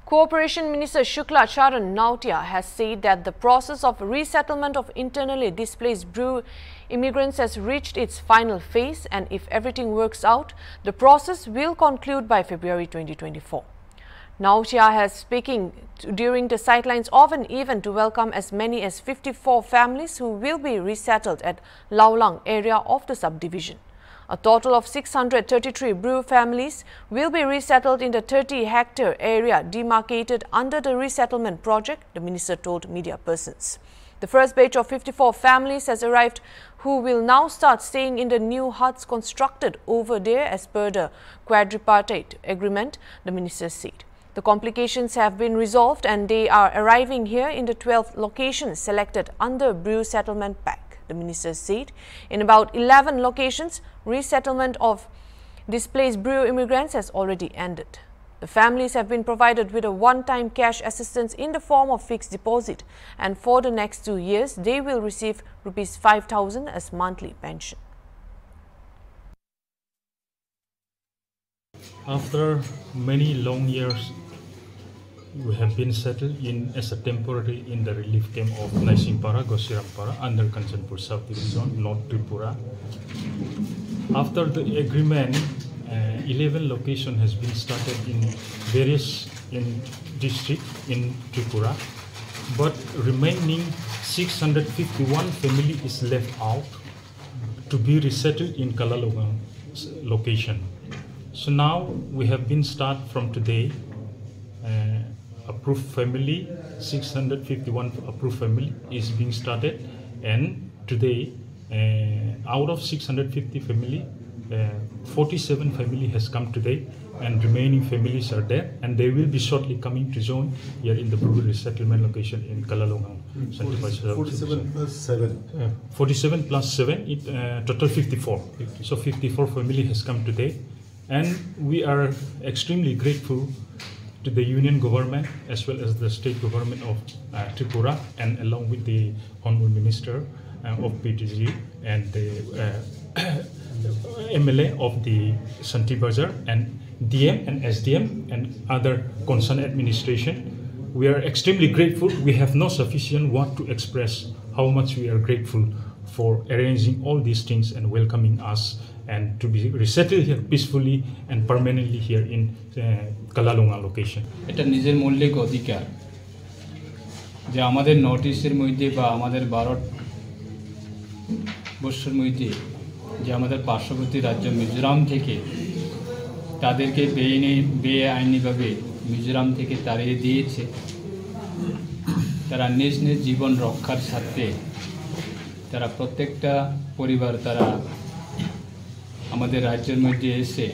Cooperation Minister Shukla Charan Nautia has said that the process of resettlement of internally displaced Bru immigrants has reached its final phase, and if everything works out, the process will conclude by February 2024. Nautia has speaking during the sidelines of an event to welcome as many as 54 families who will be resettled at Laulang area of the subdivision. A total of 633 Bru families will be resettled in the 30-hectare area demarcated under the resettlement project, the minister told media persons. The first batch of 54 families has arrived who will now start staying in the new huts constructed over there as per the quadripartite agreement, the minister said. The complications have been resolved and they are arriving here in the 12 locations selected under Bru settlement pack. The minister said in about 11 locations, resettlement of displaced Bru immigrants has already ended. The families have been provided with a one-time cash assistance in the form of fixed deposit, and for the next 2 years, they will receive Rs 5,000 as monthly pension. After many long years, we have been settled in as a temporary in the relief camp of Naisingpara, Gosirampara under Kanchanpur South Division, North Tripura. After the agreement, 11 location has been started in various district in Tripura, but remaining 651 family is left out to be resettled in Kalalungang location. So now we have been start from today. Approved family, 651 approved family is being started, and today out of 650 family, 47 family has come today, and remaining families are there, and they will be shortly coming to join here in the Bru resettlement location in Kalalungang. 47 plus 7. 47 plus 7, total 54. So 54 family has come today, and we are extremely grateful to the union government as well as the state government of Tripura, and along with the Honorable Minister of PTG and the MLA of the Santibazar and DM and SDM and other concerned administration. We are extremely grateful. We have no sufficient word to express how much we are grateful for arranging all these things and welcoming us and to be resettled here peacefully and permanently here in Kalalungang location. এটা নিজের মৌলিক অধিকার যে আমাদের north ইস্টের মধ্যে বা আমাদের ভারতবর্ষের মধ্যে যে আমাদের পার্শ্ববর্তী রাজ্য মিজোরাম থেকে তাদেরকে বেআইনিভাবে মিজোরাম থেকে তাড়িয়ে দিয়েছে। তারা নিজ নিজ জীবন রক্ষার স্বার্থে তারা প্রত্যেকটা পরিবার তারা আমাদের রাজ্যের মধ্যে এসে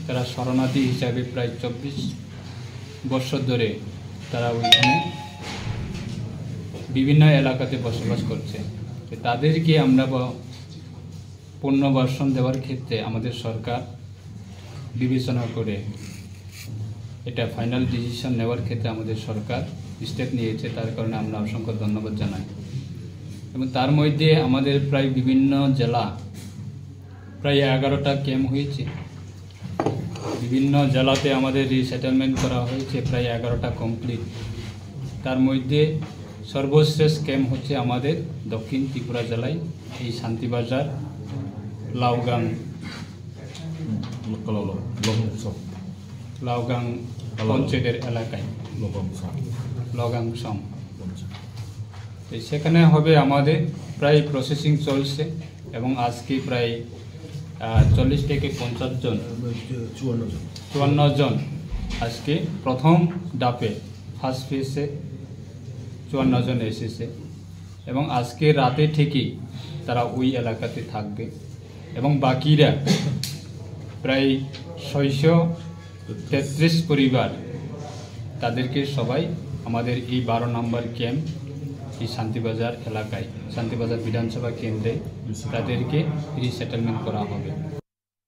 তারা শরণার্থী হিসাবে প্রায় 24 বছর ধরে তারা ওইখানে বিভিন্ন এলাকাতে বসবাস করছে। তাদেরকে আমরা পুনর্বাসন দেওয়ার ক্ষেত্রে আমাদের সরকার বিবেচনা করে এটা ফাইনাল ডিসিশন নেওয়ার ক্ষেত্রে আমাদের সরকার স্টেপ নিয়েছে, তার কারণে আমরা অসংখ্য ধন্যবাদ জানাই। এবং তার মধ্যে আমাদের প্রায় বিভিন্ন জেলা প্রায় 11টা ক্যাম্প হয়েছে, বিভিন্ন জেলাতে আমাদের রিসেটেলমেন্ট করা হয়েছে, প্রায় 11টা কমপ্লিট। তার মধ্যে সর্বশেষ ক্যাম্প হচ্ছে আমাদের দক্ষিণ ত্রিপুরা জেলায় এই শান্তিবাজার লাউগাং পঞ্চায়েতের এলাকায় লগাংসম। সেখানে হবে আমাদের প্রায় প্রসেসিং চলছে এবং আজকে প্রায় 40 থেকে 50 জন 54 জন আজকে প্রথম ডাপে ফার্স্ট ফেজে 54 জন এসেছে এবং আজকে রাতে থেকেই তারা ওই এলাকাতে থাকবে এবং বাকিরা প্রায় 633 পরিবার তাদেরকে সবাই আমাদের এই 12 নম্বর ক্যাম্প এই শান্তিবাজার এলাকায় শান্তিবাজার বিধানসভা কেন্দ্রে তাদেরকে রিসেটেলমেন্ট করা হবে।